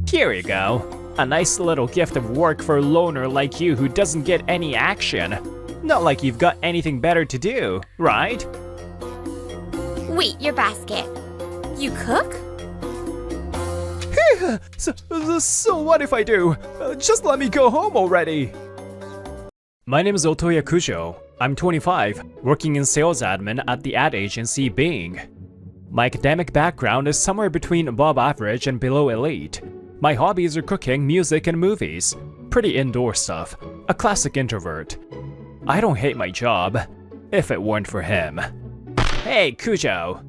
Here you go. A nice little gift of work for a loner like you who doesn't get any action. Not like you've got anything better to do, right? Wait, your basket. You cook? So what if I do? Just let me go home already. My name is Otoya Kujo. I'm 25, working in sales admin at the ad agency Bing. My academic background is somewhere between above average and below elite. My hobbies are cooking, music, and movies. Pretty indoor stuff. A classic introvert. I don't hate my job, if it weren't for him. Hey, Kujo!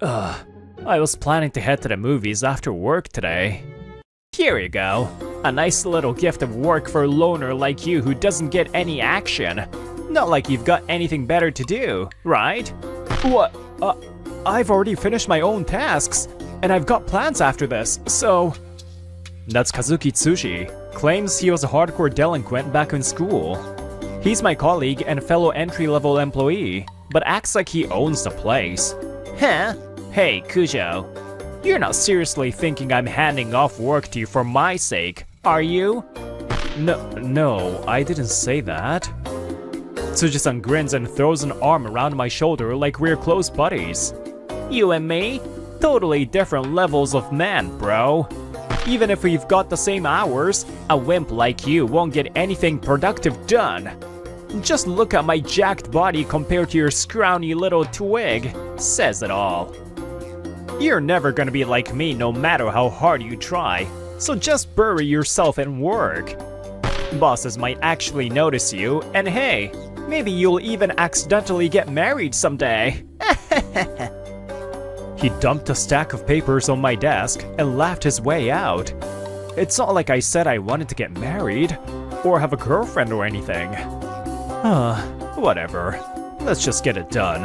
I was planning to head to the movies after work today. Here you go. A nice little gift of work for a loner like you who doesn't get any action. Not like you've got anything better to do, right? What? I've already finished my own tasks, and I've got plans after this, so... That's Kazuki Tsuji. Claims he was a hardcore delinquent back in school. He's my colleague and fellow entry-level employee, but acts like he owns the place. Huh? Hey, Kujo. You're not seriously thinking I'm handing off work to you for my sake, are you? No, I didn't say that. Tsuji-san grins and throws an arm around my shoulder like we're close buddies. You and me? Totally different levels of man, bro. Even if we've got the same hours, a wimp like you won't get anything productive done. Just look at my jacked body compared to your scrawny little twig. Says it all. You're never gonna be like me no matter how hard you try, so just bury yourself in work. Bosses might actually notice you, and hey, maybe you'll even accidentally get married someday. He dumped a stack of papers on my desk and laughed his way out. It's not like I said I wanted to get married, or have a girlfriend or anything. Whatever. Let's just get it done.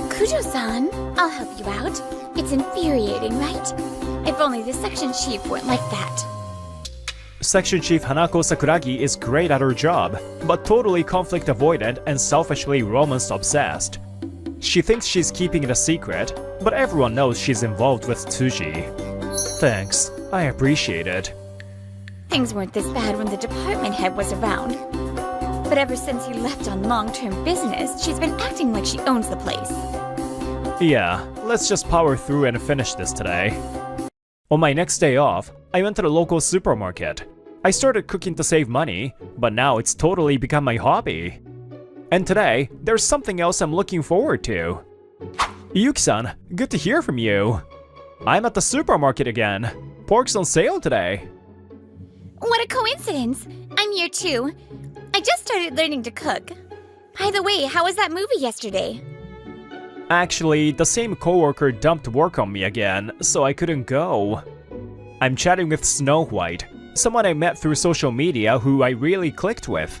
Kujo-san, I'll help you out. It's infuriating, right? If only the section chief weren't like that. Section Chief Hanako Sakuragi is great at her job, but totally conflict avoidant and selfishly romance obsessed. She thinks she's keeping it a secret, but everyone knows she's involved with Tsuji. Thanks, I appreciate it. Things weren't this bad when the department head was around. But ever since he left on long-term business, she's been acting like she owns the place. Yeah, let's just power through and finish this today. On my next day off, I went to the local supermarket. I started cooking to save money, but now it's totally become my hobby. And today, there's something else I'm looking forward to. Yuki-san, good to hear from you. I'm at the supermarket again. Pork's on sale today. What a coincidence! I'm here too. I just started learning to cook. By the way, how was that movie yesterday? Actually, the same coworker dumped work on me again, so I couldn't go. I'm chatting with Snow White, someone I met through social media who I really clicked with.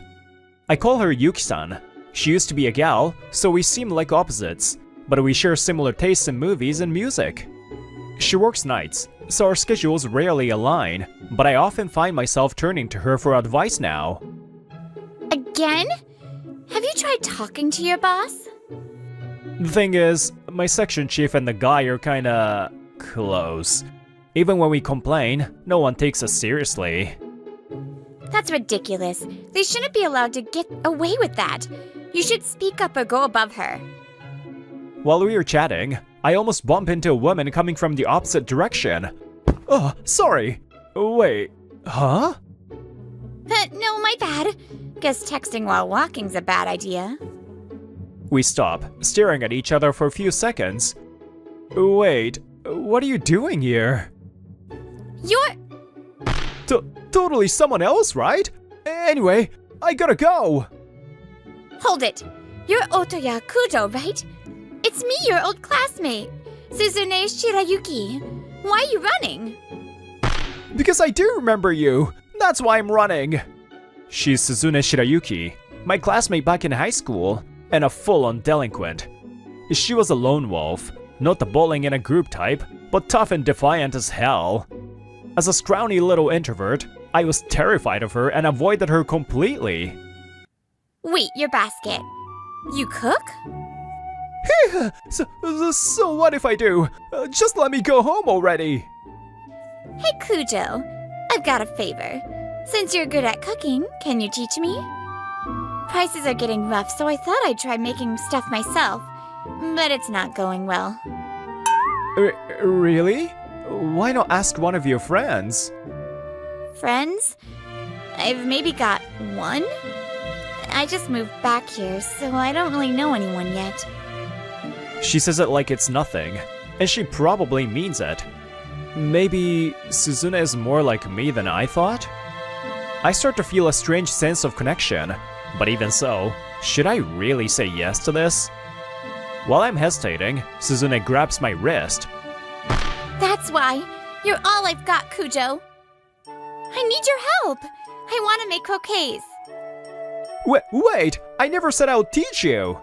I call her Yuki-san. She used to be a gal, so we seem like opposites, but we share similar tastes in movies and music. She works nights, so our schedules rarely align, but I often find myself turning to her for advice now. Again? Have you tried talking to your boss? The thing is, my section chief and the guy are kinda close. Even when we complain, no one takes us seriously. That's ridiculous. They shouldn't be allowed to get away with that. You should speak up or go above her. While we were chatting, I almost bumped into a woman coming from the opposite direction. Oh, sorry. Wait, huh? No, my bad. Guess texting while walking's a bad idea. We stop, staring at each other for a few seconds. Wait, what are you doing here? You're... Totally someone else, right? Anyway, I gotta go! Hold it! You're Otoya Kujo, right? It's me, your old classmate, Suzune Shirayuki. Why are you running? Because I do remember you! That's why I'm running! She's Suzune Shirayuki, my classmate back in high school, and a full-on delinquent. She was a lone wolf, not the bowling in a group type, but tough and defiant as hell. As a scrawny little introvert, I was terrified of her and avoided her completely. Wait, your basket. You cook? So what if I do? Just let me go home already. Hey Kujo, I've got a favor. Since you're good at cooking, can you teach me? Prices are getting rough, so I thought I'd try making stuff myself. But it's not going well. Really? Why not ask one of your friends? Friends? I've maybe got one? I just moved back here, so I don't really know anyone yet. She says it like it's nothing, and she probably means it. Maybe Suzune is more like me than I thought? I start to feel a strange sense of connection, but even so, should I really say yes to this? While I'm hesitating, Suzune grabs my wrist. That's why. You're all I've got, Kujo. I need your help. I want to make croquets. Wait! I never said I would teach you!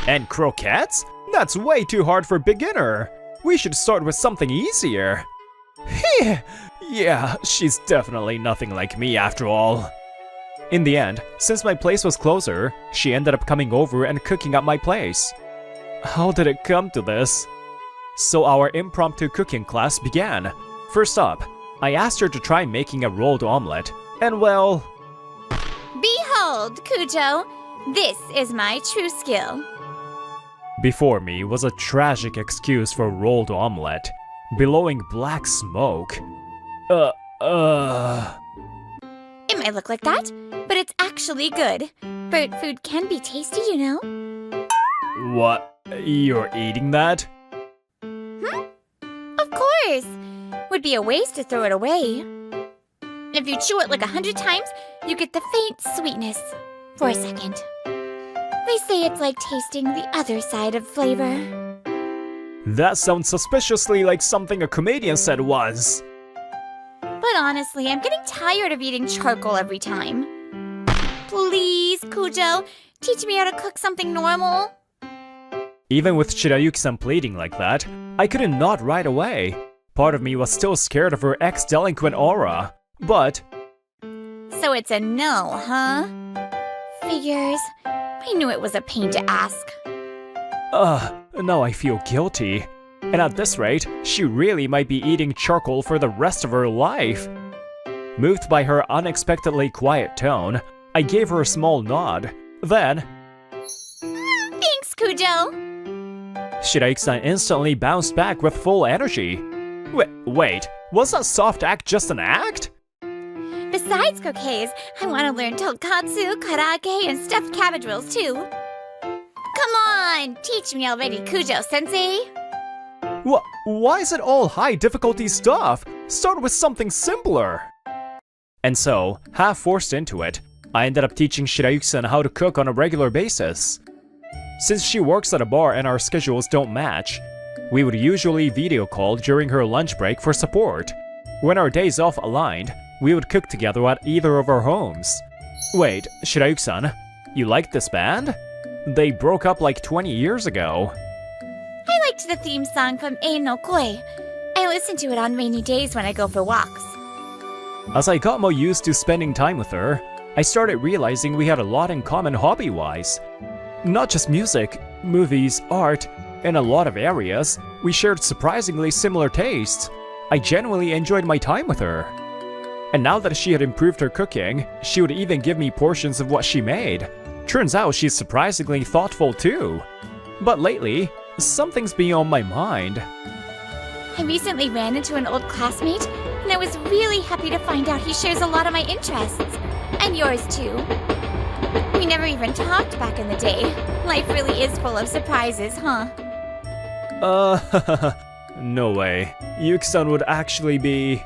And croquettes? That's way too hard for beginner. We should start with something easier. Yeah, she's definitely nothing like me after all. In the end, since my place was closer, she ended up coming over and cooking at my place. How did it come to this? So our impromptu cooking class began. First up, I asked her to try making a rolled omelette, and well... Behold, Kujo, this is my true skill. Before me was a tragic excuse for rolled omelette, billowing black smoke. It might look like that, but it's actually good. Bird food can be tasty, you know. What? You're eating that? Of course! Would be a waste to throw it away. If you chew it like 100 times, you get the faint sweetness. For a second. They say it's like tasting the other side of flavor. That sounds suspiciously like something a comedian said once. But honestly, I'm getting tired of eating charcoal every time. Please, Kujo, teach me how to cook something normal. Even with Shirayuki-san pleading like that, I couldn't nod right away. Part of me was still scared of her ex-delinquent aura, but... So it's a no, huh? Figures. I knew it was a pain to ask. Now I feel guilty. And at this rate, she really might be eating charcoal for the rest of her life. Moved by her unexpectedly quiet tone, I gave her a small nod. Then... Thanks, Kujo! Shirayuki-san instantly bounced back with full energy. Wait, was that soft act just an act? Besides croquets, I want to learn tonkatsu, karaage, and stuffed cabbage rolls too. Come on, teach me already, Kujo-sensei. Why is it all high difficulty stuff? Start with something simpler. And so, half forced into it, I ended up teaching Shirayuki-san how to cook on a regular basis. Since she works at a bar and our schedules don't match, we would usually video call during her lunch break for support. When our days off aligned, we would cook together at either of our homes. Wait, Shirayuki-san, you like this band? They broke up like 20 years ago. I liked the theme song from Ei no Koi. I listen to it on rainy days when I go for walks. As I got more used to spending time with her, I started realizing we had a lot in common hobby-wise. Not just music, movies, art, in a lot of areas, we shared surprisingly similar tastes. I genuinely enjoyed my time with her. And now that she had improved her cooking, she would even give me portions of what she made. Turns out she's surprisingly thoughtful too. But lately, something's been on my mind. I recently ran into an old classmate, and I was really happy to find out he shares a lot of my interests. And yours too. We never even talked back in the day. Life really is full of surprises, huh? No way. Yuki-san would actually be...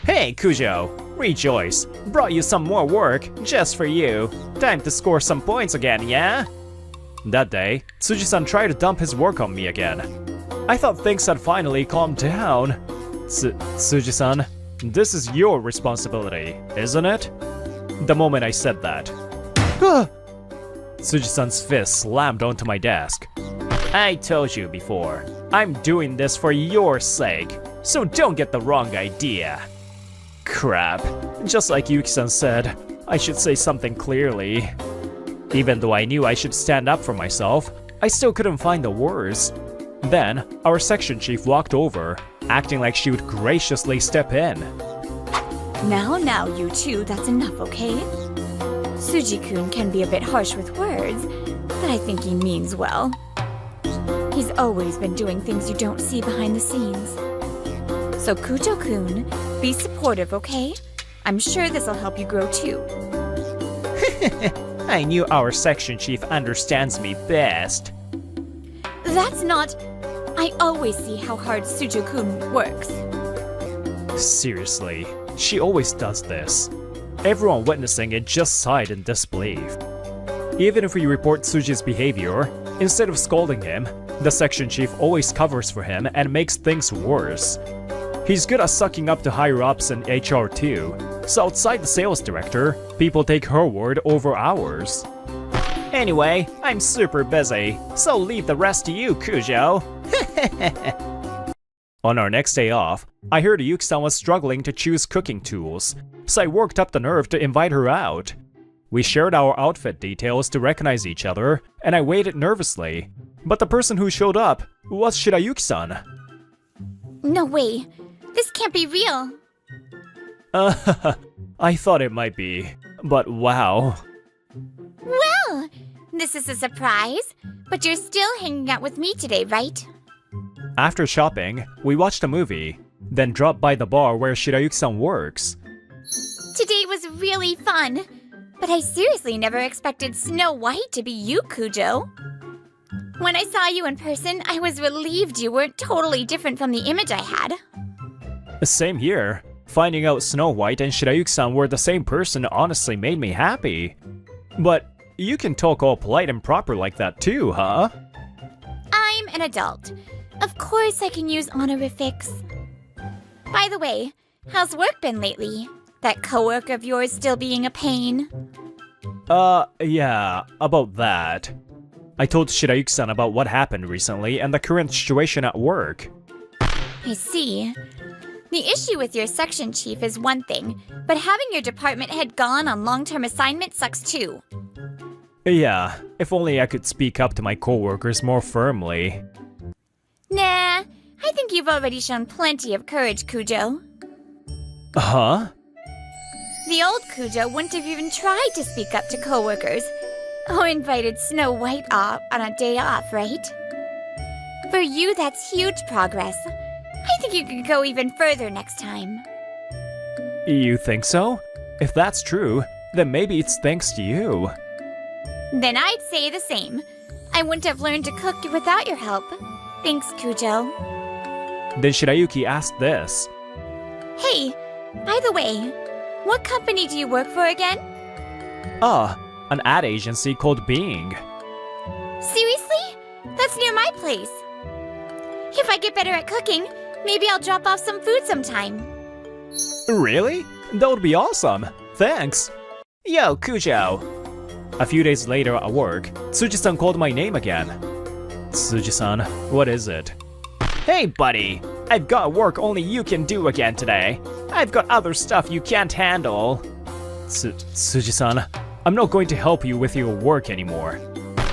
Hey, Kujo! Rejoice! Brought you some more work, just for you. Time to score some points again, yeah? That day, Tsuji-san tried to dump his work on me again. I thought things had finally calmed down. Tsuji-san, this is your responsibility, isn't it? The moment I said that... Tsuji-san's fist slammed onto my desk. I told you before, I'm doing this for your sake, so don't get the wrong idea. Crap. Just like Yuki-san said, I should say something clearly. Even though I knew I should stand up for myself, I still couldn't find the words. Then, our section chief walked over, acting like she would graciously step in. Now, you two, that's enough, okay? Suji-kun can be a bit harsh with words, but I think he means well. He's always been doing things you don't see behind the scenes. So Kujo-kun, be supportive, okay? I'm sure this'll help you grow too. I knew our section chief understands me best. That's not... I always see how hard Suji-kun works. Seriously, she always does this. Everyone witnessing it just sighed in disbelief. Even if we report Suji's behavior, instead of scolding him, the section chief always covers for him and makes things worse. He's good at sucking up to higher-ups in HR too, so outside the sales director, people take her word over ours. Anyway, I'm super busy, so leave the rest to you, Kujo. On our next day off, I heard Yuki-san was struggling to choose cooking tools, so I worked up the nerve to invite her out. We shared our outfit details to recognize each other, and I waited nervously. But the person who showed up was Shirayuki-san. No way. This can't be real. I thought it might be, but wow. Well, this is a surprise, but you're still hanging out with me today, right? After shopping, we watched a movie, then dropped by the bar where Shirayuki-san works. Today was really fun, but I seriously never expected Snow White to be you, Kujo. When I saw you in person, I was relieved you weren't totally different from the image I had. Same here. Finding out Snow White and Shirayuki-san were the same person honestly made me happy. But you can talk all polite and proper like that too, huh? I'm an adult. Of course I can use honorifics. By the way, how's work been lately? That coworker of yours still being a pain? Yeah, about that. I told Shirayuki-san about what happened recently and the current situation at work. I see. The issue with your section chief is one thing, but having your department head gone on long-term assignment sucks too. Yeah, if only I could speak up to my coworkers more firmly. Nah, I think you've already shown plenty of courage, Kujo. Huh? The old Kujo wouldn't have even tried to speak up to coworkers, or invited Snow White off on a day off, right? For you, that's huge progress. I think you could go even further next time. You think so? If that's true, then maybe it's thanks to you. Then I'd say the same. I wouldn't have learned to cook without your help. Thanks, Kujo. Then Shirayuki asked this. Hey, by the way, what company do you work for again? An ad agency called Being. Seriously? That's near my place. If I get better at cooking, maybe I'll drop off some food sometime. Really? That would be awesome. Thanks. Yo, Kujo. A few days later at work, Tsuji-san called my name again. Tsuji-san, what is it? Hey, buddy. I've got work only you can do again today. I've got other stuff you can't handle. Tsuji-san, I'm not going to help you with your work anymore.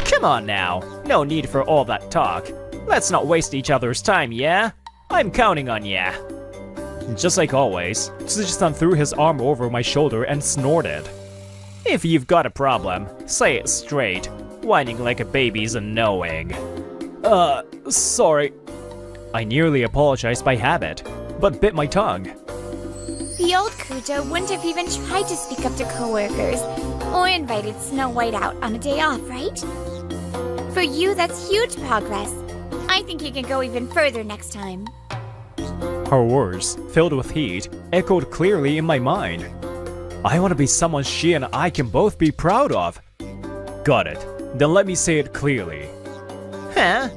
Come on now. No need for all that talk. Let's not waste each other's time, yeah? I'm counting on ya. Just like always, Tsuji-san threw his arm over my shoulder and snorted. If you've got a problem, say it straight. Whining like a baby's annoying. Sorry. I nearly apologized by habit, but bit my tongue. The old Kujo wouldn't have even tried to speak up to coworkers, or invited Snow White out on a day off, right? For you, that's huge progress. I think you can go even further next time. Her words, filled with heat, echoed clearly in my mind. I want to be someone she and I can both be proud of. Got it. Then let me say it clearly. Huh?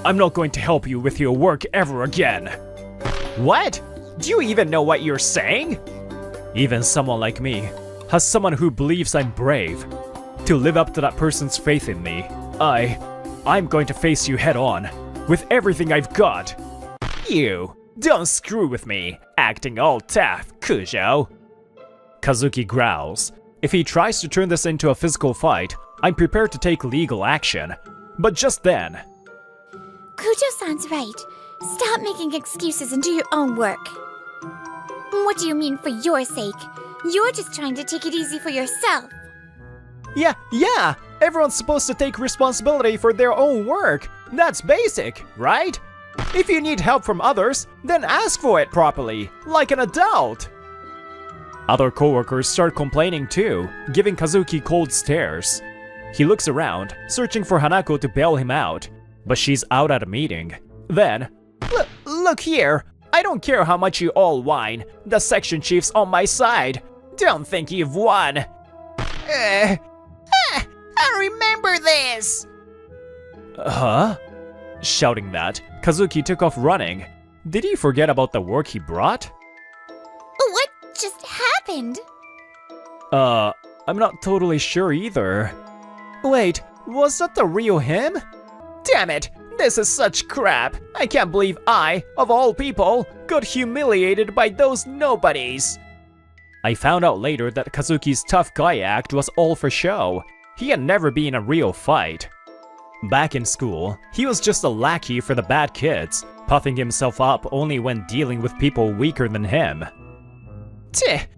I'm not going to help you with your work ever again. What? Do you even know what you're saying? Even someone like me has someone who believes I'm brave. To live up to that person's faith in me, I'm going to face you head on, with everything I've got. You, don't screw with me, acting all tough, Kujo. Kazuki growls. If he tries to turn this into a physical fight, I'm prepared to take legal action. But just then... Kujo-san's right. Stop making excuses and do your own work. What do you mean for your sake? You're just trying to take it easy for yourself. Yeah, everyone's supposed to take responsibility for their own work. That's basic, right? If you need help from others, then ask for it properly, like an adult. Other coworkers start complaining too, giving Kazuki cold stares. He looks around, searching for Hanako to bail him out, but she's out at a meeting. Then, look here, I don't care how much you all whine, the section chief's on my side. Don't think you've won. I remember this! Huh? Shouting that, Kazuki took off running. Did he forget about the work he brought? What just happened? I'm not totally sure either. Wait, was that the real him? Damn it, this is such crap. I can't believe I, of all people, got humiliated by those nobodies. I found out later that Kazuki's tough guy act was all for show. He had never been in a real fight. Back in school, he was just a lackey for the bad kids, puffing himself up only when dealing with people weaker than him.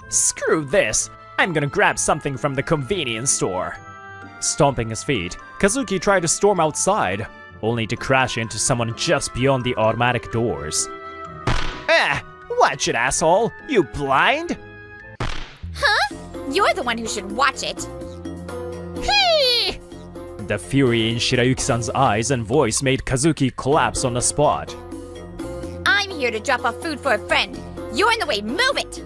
Screw this! I'm gonna grab something from the convenience store. Stomping his feet, Kazuki tried to storm outside, only to crash into someone just beyond the automatic doors. Watch it, asshole! You blind? Huh? You're the one who should watch it. Hey! The fury in Shirayuki-san's eyes and voice made Kazuki collapse on the spot. I'm here to drop off food for a friend. You're in the way, move it!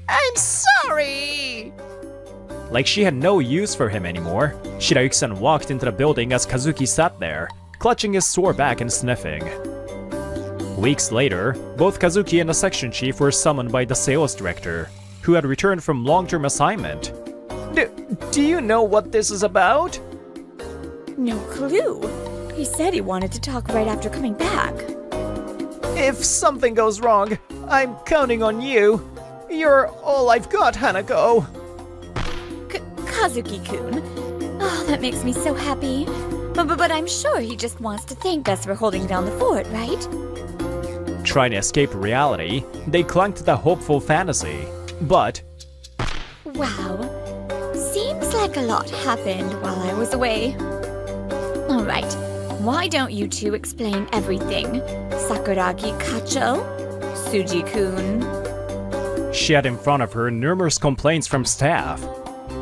I'm sorry! Like she had no use for him anymore, Shirayuki-san walked into the building as Kazuki sat there, clutching his sore back and sniffing. Weeks later, both Kazuki and the section chief were summoned by the sales director, who had returned from long-term assignment. Do you know what this is about? No clue. He said he wanted to talk right after coming back. If something goes wrong, I'm counting on you. You're all I've got, Hanako. Kazuki-kun. Oh, that makes me so happy. But I'm sure he just wants to thank us for holding down the fort, right? Trying to escape reality, they clung to the hopeful fantasy. But... Wow. Seems like a lot happened while I was away. Alright, why don't you two explain everything? Sakuragi Kacho? Suji-kun? She had in front of her numerous complaints from staff.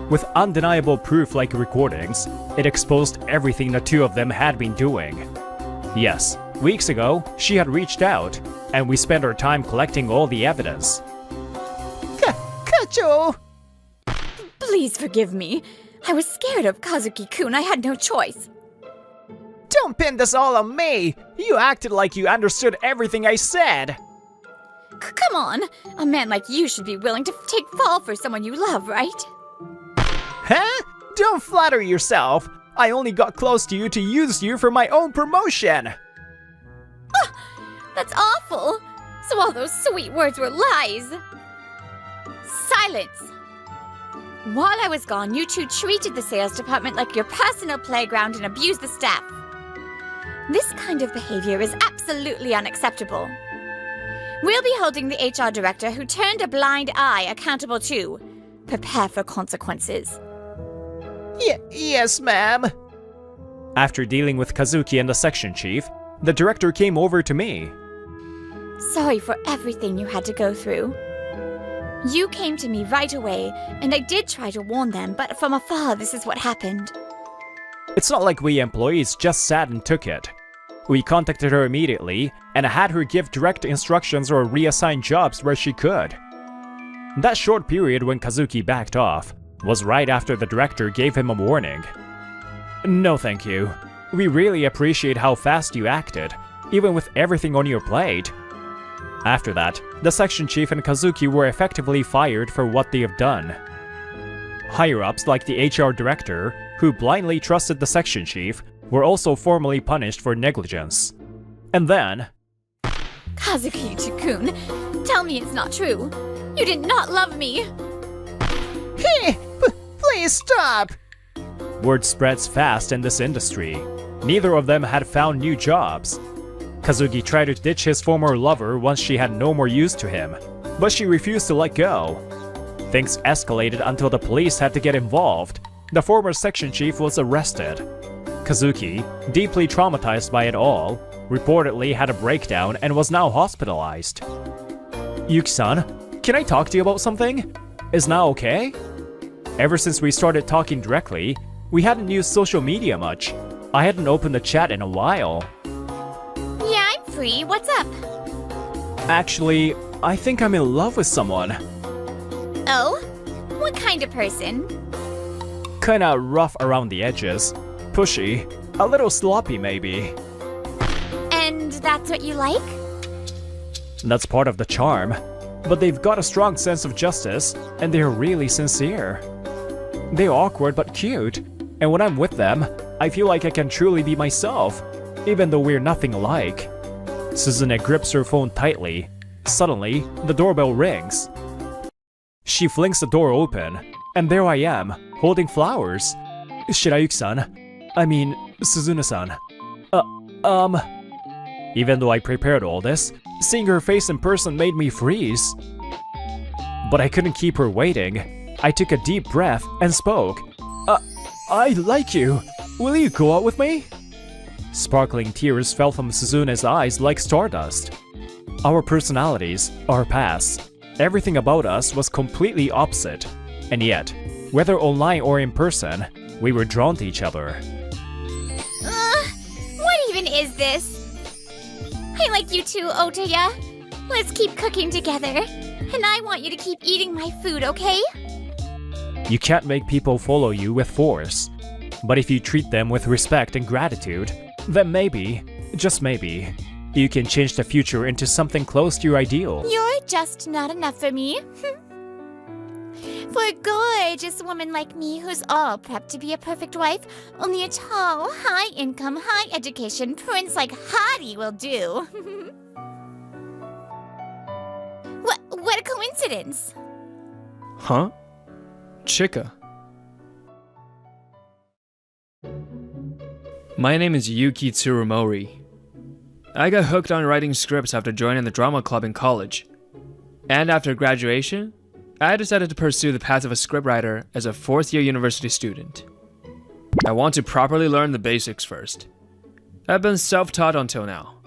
With undeniable proof like recordings, it exposed everything the two of them had been doing. Yes, weeks ago, she had reached out, and we spent our time collecting all the evidence. Kacho! Please forgive me. I was scared of Kazuki-kun. I had no choice. Don't pin this all on me! You acted like you understood everything I said! Come on! A man like you should be willing to take fall for someone you love, right? Huh? Don't flatter yourself! I only got close to you to use you for my own promotion! That's awful! So all those sweet words were lies! Silence! While I was gone, you two treated the sales department like your personal playground and abused the staff. This kind of behavior is absolutely unacceptable. We'll be holding the HR director who turned a blind eye accountable too. Prepare for consequences. Yes, ma'am. After dealing with Kazuki and the section chief, the director came over to me. Sorry for everything you had to go through. You came to me right away, and I did try to warn them, but from afar this is what happened. It's not like we employees just sat and took it. We contacted her immediately and had her give direct instructions or reassign jobs where she could. That short period when Kazuki backed off was right after the director gave him a warning. No thank you. We really appreciate how fast you acted, even with everything on your plate. After that, the section chief and Kazuki were effectively fired for what they have done. Higher-ups like the HR director, who blindly trusted the section chief, were also formally punished for negligence. And then... Kazuki-kun, tell me it's not true. You did not love me. Hey, please stop! Word spreads fast in this industry. Neither of them had found new jobs. Kazuki tried to ditch his former lover once she had no more use to him, but she refused to let go. Things escalated until the police had to get involved. The former section chief was arrested. Kazuki, deeply traumatized by it all, reportedly had a breakdown and was now hospitalized. Yuki-san, can I talk to you about something? Is now okay? Ever since we started talking directly, we hadn't used social media much. I hadn't opened the chat in a while. Yeah, I'm free. What's up? Actually, I think I'm in love with someone. Oh? What kind of person? Kinda rough around the edges, pushy, a little sloppy maybe. And that's what you like? That's part of the charm. But they've got a strong sense of justice, and they're really sincere. They're awkward but cute, and when I'm with them, I feel like I can truly be myself, even though we're nothing alike. Suzune grips her phone tightly. Suddenly, the doorbell rings. She flings the door open, and there I am, holding flowers. Shirayuki-san. I mean, Suzune-san. Even though I prepared all this, seeing her face in person made me freeze. But I couldn't keep her waiting. I took a deep breath and spoke. I like you. Will you go out with me? Sparkling tears fell from Suzune's eyes like stardust. Our personalities, our paths, everything about us was completely opposite. And yet, whether online or in person, we were drawn to each other. What even is this? I like you too, Otoya. Let's keep cooking together. And I want you to keep eating my food, okay? You can't make people follow you with force. But if you treat them with respect and gratitude, then maybe, just maybe, you can change the future into something close to your ideal. You're just not enough for me. For a gorgeous woman like me who's all prepped to be a perfect wife, only a tall, high-income, high-education prince like Hadi will do. What a coincidence! Huh? Chika. My name is Yuki Tsurumori. I got hooked on writing scripts after joining the drama club in college. And after graduation, I decided to pursue the path of a scriptwriter as a fourth-year university student. I want to properly learn the basics first. I've been self-taught until now.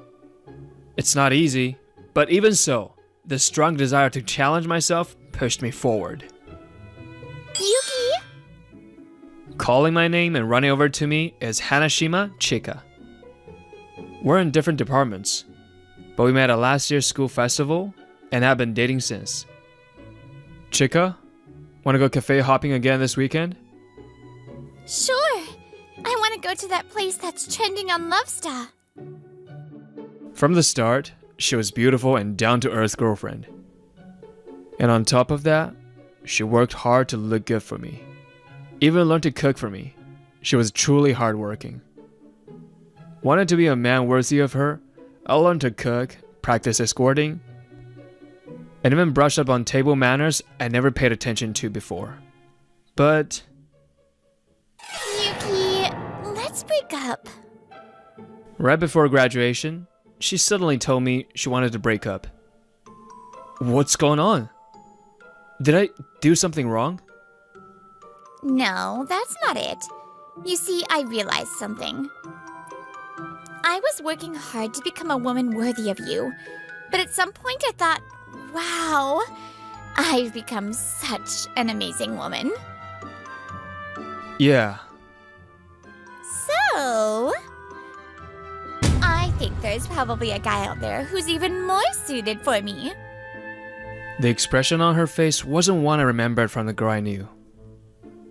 It's not easy, but even so, the strong desire to challenge myself pushed me forward. Yuki! Calling my name and running over to me is Hanashima Chika. We're in different departments, but we met at last year's school festival and have been dating since. Chika, wanna go cafe hopping again this weekend? Sure! I want to go to that place that's trending on Lovestar. From the start, she was beautiful and down-to-earth girlfriend. And on top of that, she worked hard to look good for me. Even learned to cook for me. She was truly hardworking. Wanted to be a man worthy of her, I learned to cook, practice escorting, and even brushed up on table manners I never paid attention to before. But Yuki, let's break up. right before graduation, she suddenly told me she wanted to break up. What's going on? Did I do something wrong? No, that's not it. You see, I realized something. I was working hard to become a woman worthy of you, but at some point I thought, wow, I've become such an amazing woman. Yeah. So, I think there's probably a guy out there who's even more suited for me. The expression on her face wasn't one I remembered from the girl I knew.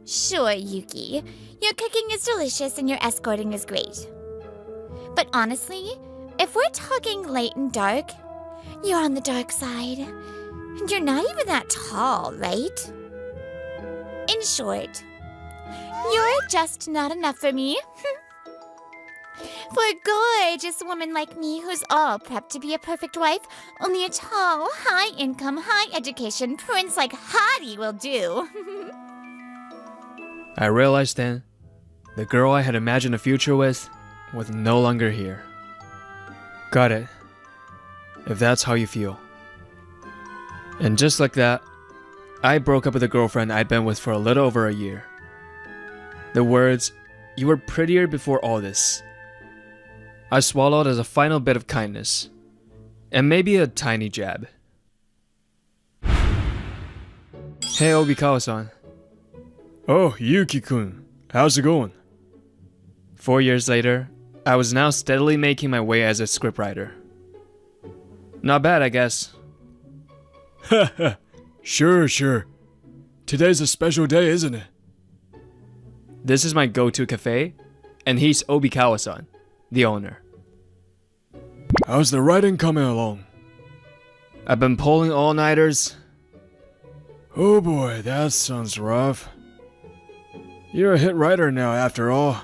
Sure, Yuki. Your cooking is delicious and your escorting is great. But honestly, if we're talking late and dark, you're on the dark side. And you're not even that tall, right? In short, you're just not enough for me. For a gorgeous woman like me who's all prepped to be a perfect wife, only a tall, high-income, high-education prince like Hadi will do. I realized then, the girl I had imagined a future with was no longer here. Got it. If that's how you feel. And just like that, I broke up with a girlfriend I'd been with for a little over a year. The words, "You were prettier before all this," I swallowed as a final bit of kindness. And maybe a tiny jab. Hey, Obikawa-san. Oh, Yuki-kun. How's it going? 4 years later, I was now steadily making my way as a scriptwriter. Not bad, I guess. Haha. Sure. Today's a special day, isn't it? This is my go-to cafe, and he's Obikawa-san, the owner. How's the writing coming along? I've been pulling all-nighters. Oh boy, that sounds rough. You're a hit writer now, after all.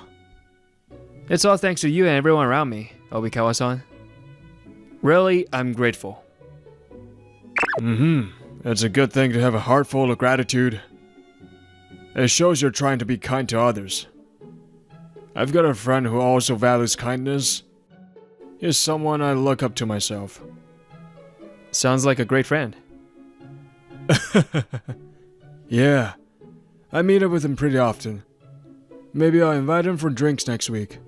It's all thanks to you and everyone around me, Obikawa-san. Really, I'm grateful. It's a good thing to have a heart full of gratitude. It shows you're trying to be kind to others. I've got a friend who also values kindness. He's someone I look up to myself. Sounds like a great friend. Yeah, I meet up with him pretty often. Maybe I'll invite him for drinks next week.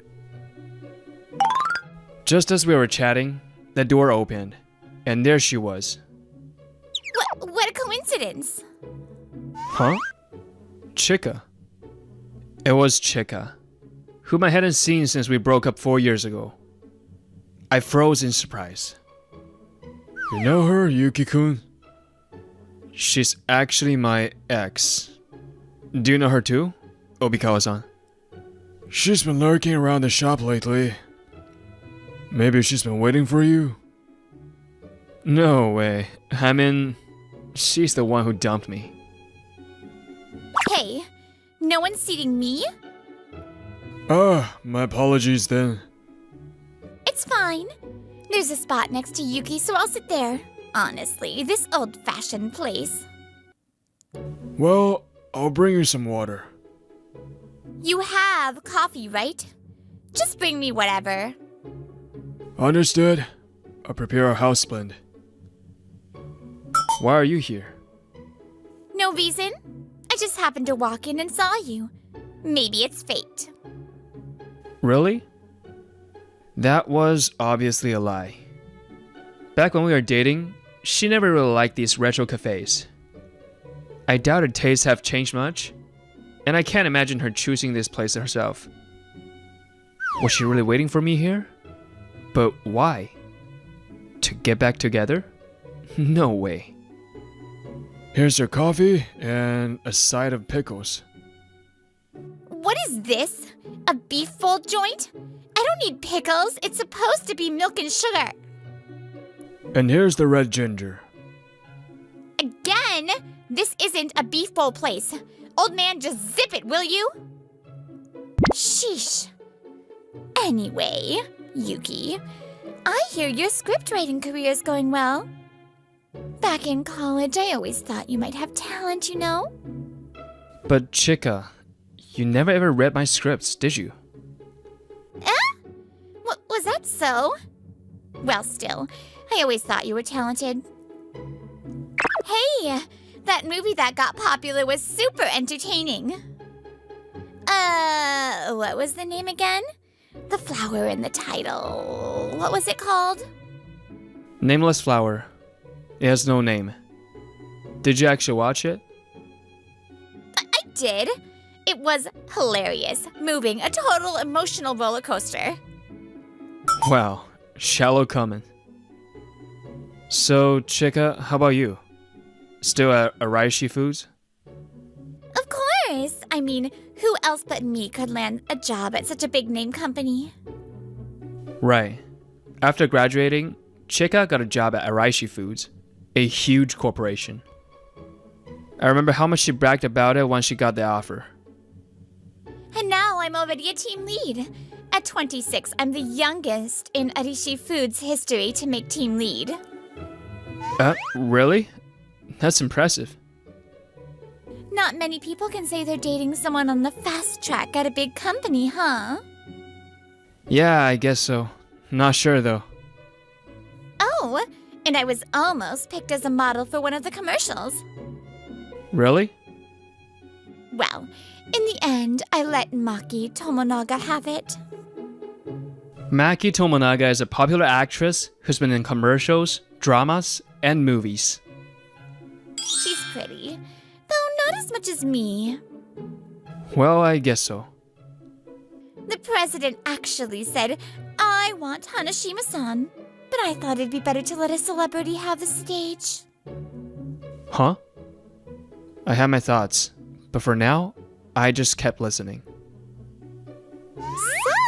Just as we were chatting, the door opened, and there she was. What a coincidence. Huh? Chika. It was Chika, whom I hadn't seen since we broke up 4 years ago. I froze in surprise. You know her, Yuki-kun? She's actually my ex. Do you know her too, Obikawa-san? She's been lurking around the shop lately. Maybe she's been waiting for you? No way. I mean, she's the one who dumped me. Hey, no one's seating me? Ah, my apologies then. It's fine. There's a spot next to Yuki, so I'll sit there. Honestly, this old-fashioned place. Well, I'll bring you some water. You have coffee, right? Just bring me whatever. Understood. I'll prepare a house blend. Why are you here? No reason. I just happened to walk in and saw you. Maybe it's fate. Really? That was obviously a lie. Back when we were dating, she never really liked these retro cafes. I doubt her tastes have changed much, and I can't imagine her choosing this place herself. Was she really waiting for me here? But why? To get back together? No way. Here's your coffee and a side of pickles. What is this? A beef bowl joint? I don't need pickles. It's supposed to be milk and sugar. And here's the red ginger. Again? This isn't a beef bowl place. Old man, just zip it, will you? Sheesh. Anyway, Yuki, I hear your script writing career is going well. Back in college, I always thought you might have talent, you know? But Chika, you never ever read my scripts, did you? Was that so? Well, still, I always thought you were talented. Hey, that movie that got popular was super entertaining. What was the name again? The flower in the title. What was it called? Nameless Flower. It has no name. Did you actually watch it? I did. It was hilarious, moving, a total emotional roller coaster. Wow, shallow comment. So, Chika, how about you? Still at Araishi Foods? Of course. I mean, who else but me could land a job at such a big name company? Right. After graduating, Chika got a job at Araishi Foods, a huge corporation. I remember how much she bragged about it once she got the offer. And now I'm already a team lead. At 26, I'm the youngest in Arishi Foods history to make team lead. Really? That's impressive. Not many people can say they're dating someone on the fast track at a big company, huh? Yeah, I guess so. Not sure though. know. And I was almost picked as a model for one of the commercials. Really? Well, in the end, I let Maki Tomonaga have it. Maki Tomonaga is a popular actress who's been in commercials, dramas, and movies. She's pretty, though not as much as me. Well, I guess so. The president actually said, I want Hanashima-san, but I thought it'd be better to let a celebrity have the stage. Huh? I had my thoughts, but for now, I just kept listening.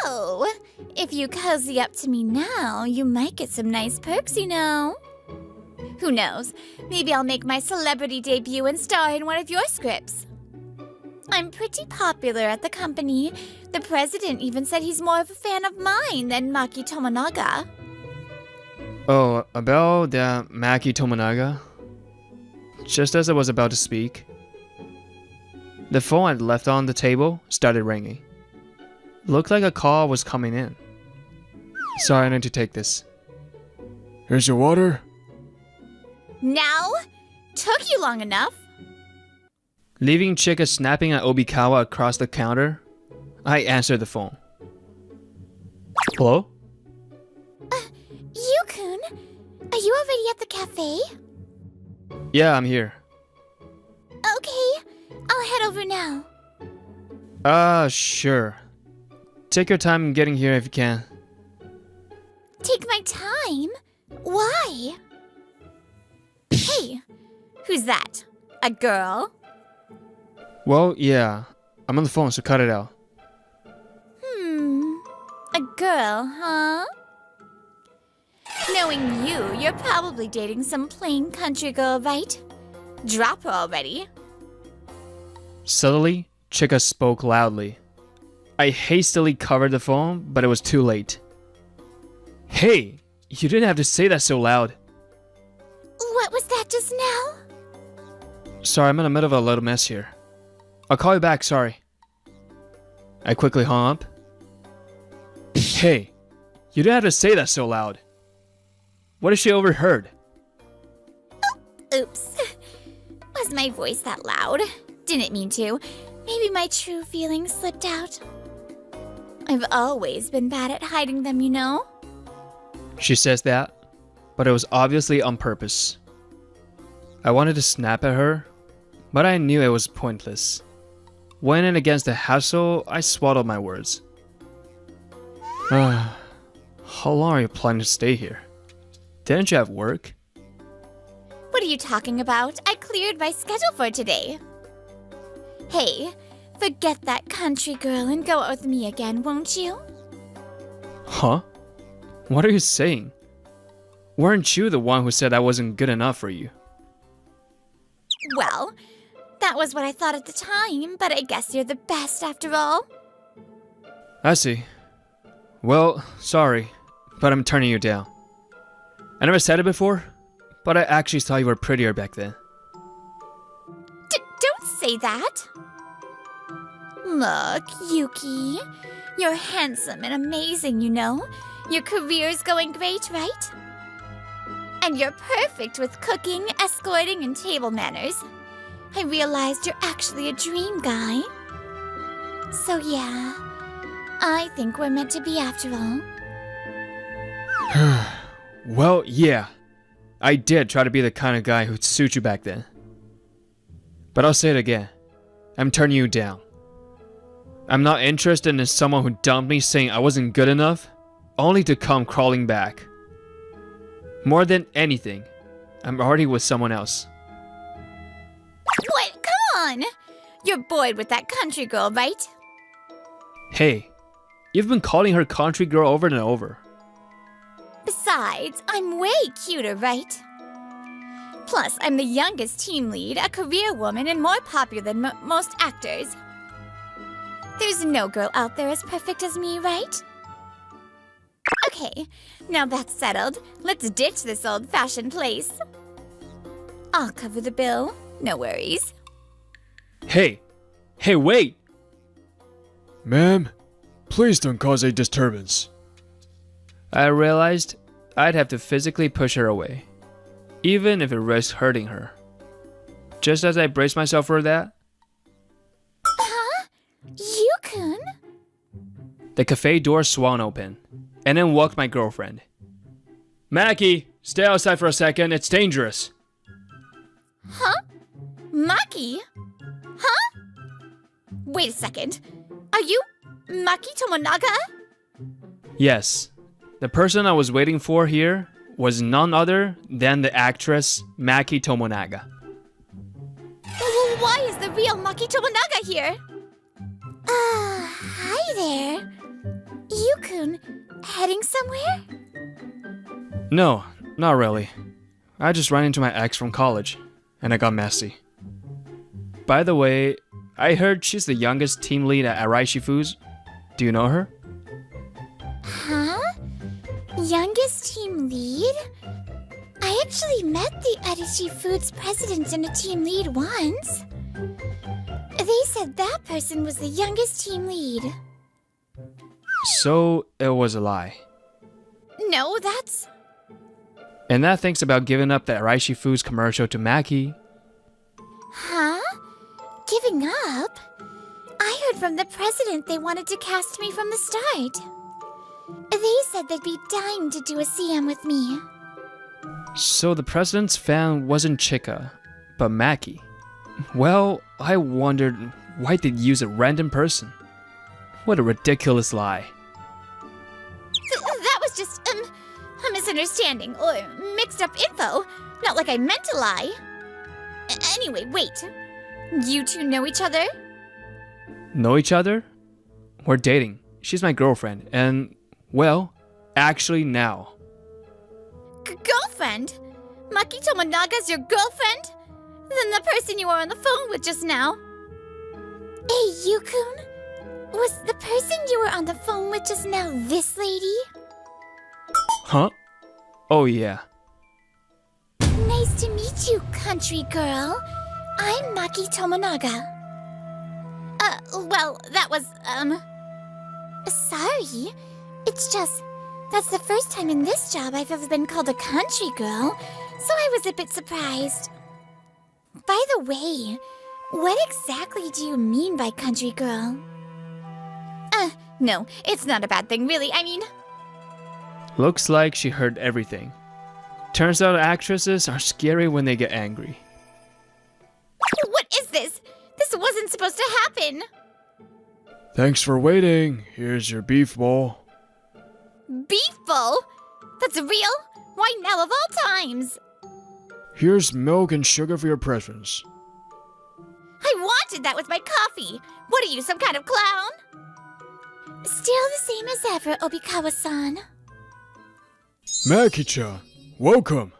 So, if you cozy up to me now, you might get some nice perks, you know. Who knows, maybe I'll make my celebrity debut and star in one of your scripts. I'm pretty popular at the company. The president even said he's more of a fan of mine than Maki Tomonaga. Oh, about that Maki Tomonaga? Just as I was about to speak, the phone I'd left on the table started ringing. Looked like a call was coming in. Sorry, I need to take this. Here's your water. Now? Took you long enough. Leaving Chika snapping at Obikawa across the counter, I answered the phone. Hello? Yukun, are you already at the cafe? Yeah, I'm here. Okay, I'll head over now. Sure. Take your time getting here if you can. Take my time? Why? Hey, who's that? A girl? Well, yeah. I'm on the phone, so cut it out. A girl, huh? Knowing you, you're probably dating some plain country girl, right? Drop her already. Suddenly, Chika spoke loudly. I hastily covered the phone, but it was too late. Hey, you didn't have to say that so loud. What was that just now? Sorry, I'm in the middle of a little mess here. I'll call you back, sorry. I quickly hung up. Hey, you didn't have to say that so loud. What if she overheard? Oops. Was my voice that loud? Didn't mean to. Maybe my true feelings slipped out. I've always been bad at hiding them, you know? She says that, but it was obviously on purpose. I wanted to snap at her, but I knew it was pointless. When in against the hassle, I swallowed my words. How long are you planning to stay here? Didn't you have work? What are you talking about? I cleared my schedule for today. Hey, forget that country girl and go out with me again, won't you? Huh? What are you saying? Weren't you the one who said I wasn't good enough for you? Well, that was what I thought at the time, but I guess you're the best after all. I see. Well, sorry, but I'm turning you down. I never said it before, but I actually thought you were prettier back then. Don't say that. Look, Yuki, you're handsome and amazing, you know? Your career's going great, right? And you're perfect with cooking, escorting, and table manners. I realized you're actually a dream guy. So yeah, I think we're meant to be after all. Well, yeah. I did try to be the kind of guy who'd suit you back then. But I'll say it again. I'm turning you down. I'm not interested in someone who dumped me saying I wasn't good enough, only to come crawling back. More than anything, I'm already with someone else. What? Come on! You're bored with that country girl, right? Hey, you've been calling her country girl over and over. Besides, I'm way cuter, right? Plus, I'm the youngest team lead, a career woman, and more popular than most actors. There's no girl out there as perfect as me, right? Okay, now that's settled, let's ditch this old-fashioned place. I'll cover the bill, no worries. Hey, wait! Ma'am, please don't cause a disturbance. I realized I'd have to physically push her away, even if it risked hurting her. Just as I braced myself for that, Huh? You-kun? the cafe door swung open, and in walked my girlfriend. Mackie, stay outside for a second, it's dangerous. Huh? Maki? Huh? Wait a second. Are you Maki Tomonaga? Yes, the person I was waiting for here was none other than the actress Maki Tomonaga. Well, why is the real Maki Tomonaga here? Hi there. You-kun, heading somewhere? No, not really. I just ran into my ex from college, and I got messy. By the way, I heard she's the youngest team lead at Araishi Foods. Do you know her? Huh? Youngest team lead? I actually met the Araishi Foods president and a team lead once. They said that person was the youngest team lead. So it was a lie. No, that's... And that thinks about giving up the Araishi Foods commercial to Maki. Huh? Giving up? I heard from the president they wanted to cast me from the start. They said they'd be dying to do a CM with me. So the president's fan wasn't Chika, but Maki. Well, I wondered why they'd use a random person. What a ridiculous lie. That was just, a misunderstanding, or mixed up info. Not like I meant to lie. Anyway, wait. You two know each other? Know each other? We're dating. She's my girlfriend, and, well, actually now. Girlfriend? Maki Tomonaga's your girlfriend? Then the person you were on the phone with just now. Hey, Yukun? Was the person you were on the phone with just now this lady? Huh? Oh yeah. Nice to meet you, country girl. I'm Maki Tomonaga. Well, that was, sorry. It's just, that's the first time in this job I've ever been called a country girl, so I was a bit surprised. By the way, what exactly do you mean by country girl? No, it's not a bad thing, really. I mean... Looks like she heard everything. Turns out actresses are scary when they get angry. What is this? This wasn't supposed to happen. Thanks for waiting. Here's your beef bowl. Beef bowl? That's real? Why now of all times? Here's milk and sugar for your preference. I wanted that with my coffee. What are you, some kind of clown? Still the same as ever, Obikawa-san. Maki-chan, welcome.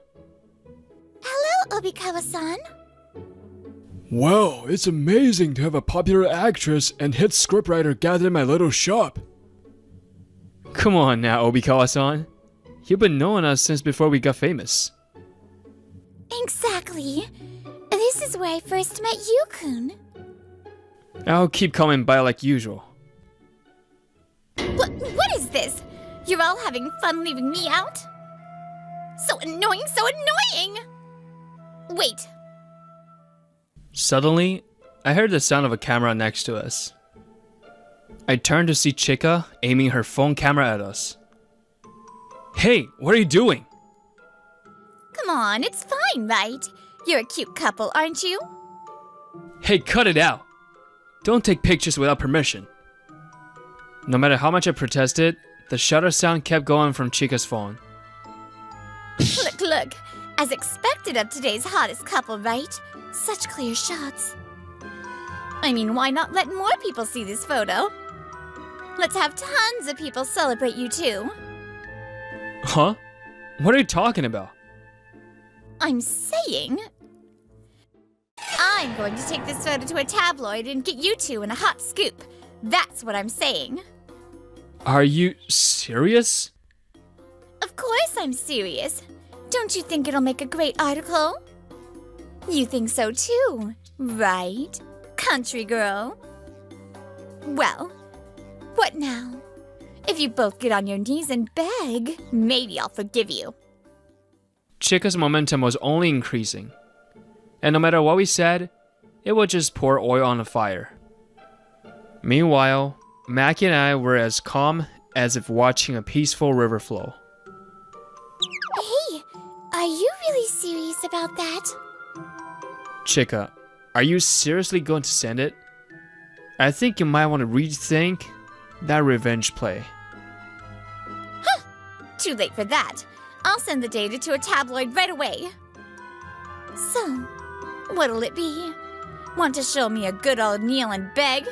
Hello, Obikawa-san. Wow, it's amazing to have a popular actress and hit scriptwriter gathered in my little shop. Come on now, Obikawa-san. You've been knowing us since before we got famous. Exactly. This is where I first met Yukun. I'll keep coming by like usual. What is this? You're all having fun leaving me out? So annoying, so annoying! Wait. Suddenly, I heard the sound of a camera next to us. I turned to see Chika aiming her phone camera at us. Hey, what are you doing? Come on, it's fine, right? You're a cute couple, aren't you? Hey, cut it out! Don't take pictures without permission. No matter how much I protested, the shutter sound kept going from Chika's phone. Look. As expected of today's hottest couple, right? Such clear shots. I mean, why not let more people see this photo? Let's have tons of people celebrate you too. Huh? What are you talking about? I'm saying... I'm going to take this photo to a tabloid and get you two in a hot scoop. That's what I'm saying. Are you serious? Of course I'm serious. Don't you think it'll make a great article? You think so too, right, country girl? Well, what now? If you both get on your knees and beg, maybe I'll forgive you. Chika's momentum was only increasing. And no matter what we said, it would just pour oil on the fire. Meanwhile, Maki and I were as calm as if watching a peaceful river flow. Hey, are you really serious about that? Chika, are you seriously going to send it? I think you might want to rethink that revenge play. Too late for that. I'll send the data to a tabloid right away. So, what'll it be? Want to show me a good old kneel and beg?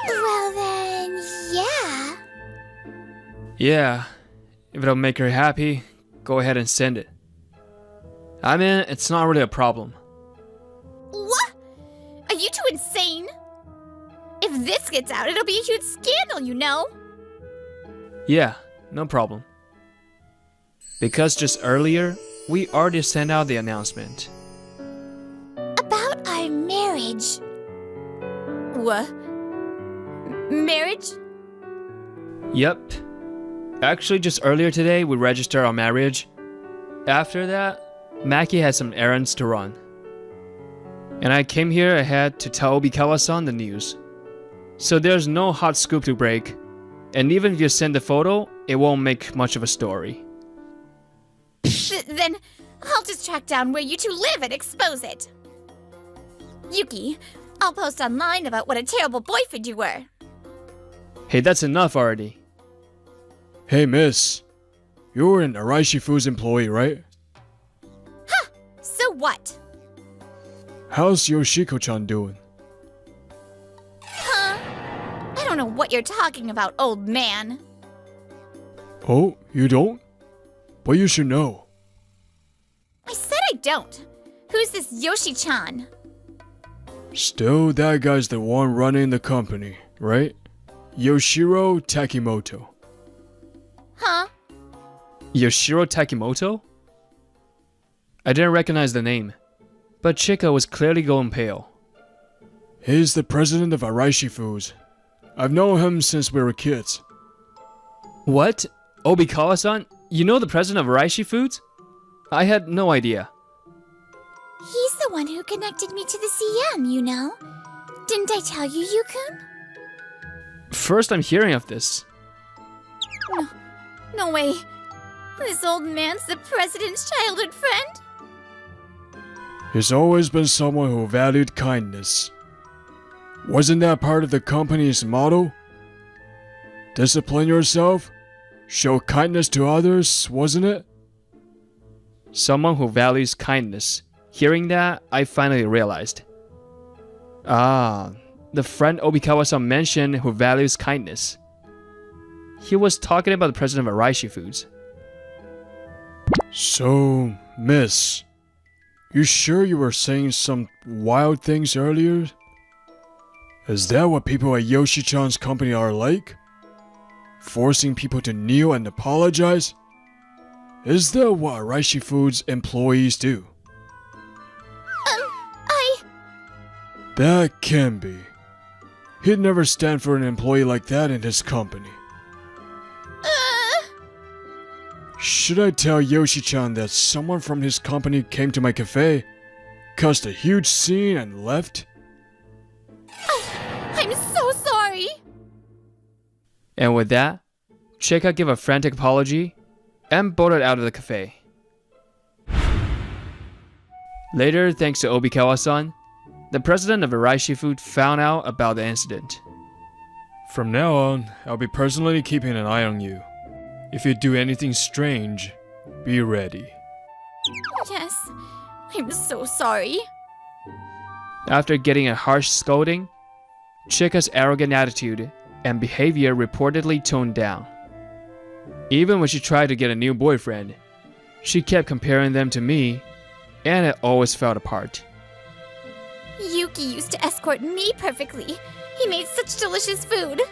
Well then, yeah. Yeah, if it'll make her happy, go ahead and send it. I mean, it's not really a problem. What? Are you two insane? If this gets out, it'll be a huge scandal, you know? Yeah, no problem. Because just earlier, we already sent out the announcement. About our marriage. What? Marriage? Yep. Actually, just earlier today, we registered our marriage. After that, Maki had some errands to run. And I came here ahead to tell Obikawa-san the news. So there's no hot scoop to break. And even if you send the photo, it won't make much of a story. Then I'll just track down where you two live and expose it. Yuki, I'll post online about what a terrible boyfriend you were. Hey, that's enough already. Hey, miss. You're an Araishi Foods employee, right? So what? How's Yoshiko-chan doing? Huh? I don't know what you're talking about, old man. Oh, you don't? But you should know. I said I don't. Who's this Yoshi-chan? Still, that guy's the one running the company, right? Yoshiro Takimoto. Huh? Yoshiro Takimoto? I didn't recognize the name, but Chika was clearly going pale. He's the president of Araishi Foods. I've known him since we were kids. What? Obikawa-san? You know the president of Araishi Foods? I had no idea. He's the one who connected me to the CM, you know. Didn't I tell you, Yukun? First I'm hearing of this. No way. This old man's the president's childhood friend? He's always been someone who valued kindness. Wasn't that part of the company's motto? Discipline yourself, show kindness to others, wasn't it? Someone who values kindness. Hearing that, I finally realized. Ah, the friend Obikawa-san mentioned who values kindness. He was talking about the president of Araishi Foods. So, miss, you sure you were saying some wild things earlier? Is that what people at Yoshi-chan's company are like? Forcing people to kneel and apologize? Is that what Araishi Foods employees do? That can be. He'd never stand for an employee like that in his company. Should I tell Yoshi-chan that someone from his company came to my cafe, caused a huge scene and left? I'm so sorry. And with that, Chika gave a frantic apology and bolted out of the cafe. Later, thanks to Obikawa-san, the president of Araishi Food found out about the incident. From now on, I'll be personally keeping an eye on you. If you do anything strange, be ready. Yes, I'm so sorry. After getting a harsh scolding, Chika's arrogant attitude and behavior reportedly toned down. Even when she tried to get a new boyfriend, she kept comparing them to me, and it always fell apart. Yuki used to escort me perfectly. He made such delicious food.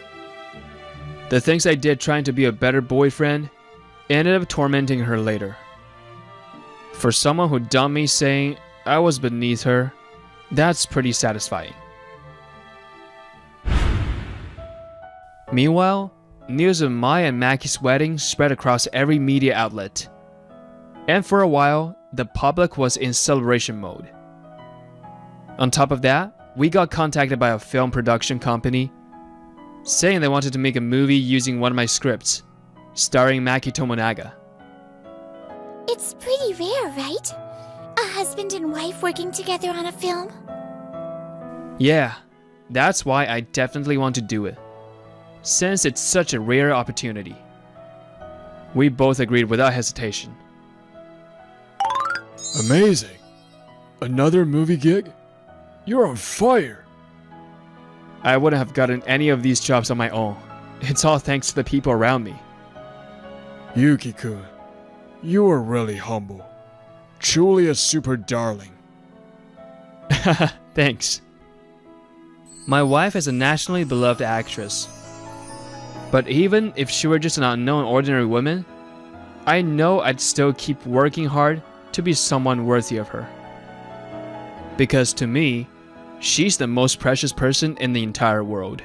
The things I did trying to be a better boyfriend ended up tormenting her later. For someone who dumped me saying I was beneath her, that's pretty satisfying. Meanwhile, news of my and Maki's wedding spread across every media outlet. And for a while, the public was in celebration mode. On top of that, we got contacted by a film production company saying they wanted to make a movie using one of my scripts, starring Maki Tomonaga. It's pretty rare, right? A husband and wife working together on a film? Yeah, that's why I definitely want to do it, since it's such a rare opportunity. We both agreed without hesitation. Amazing. Another movie gig? You're on fire. I wouldn't have gotten any of these jobs on my own. It's all thanks to the people around me. Yuki-kun, you are really humble. Truly a super darling. Thanks. My wife is a nationally beloved actress. But even if she were just an unknown ordinary woman, I know I'd still keep working hard to be someone worthy of her. Because to me, she's the most precious person in the entire world.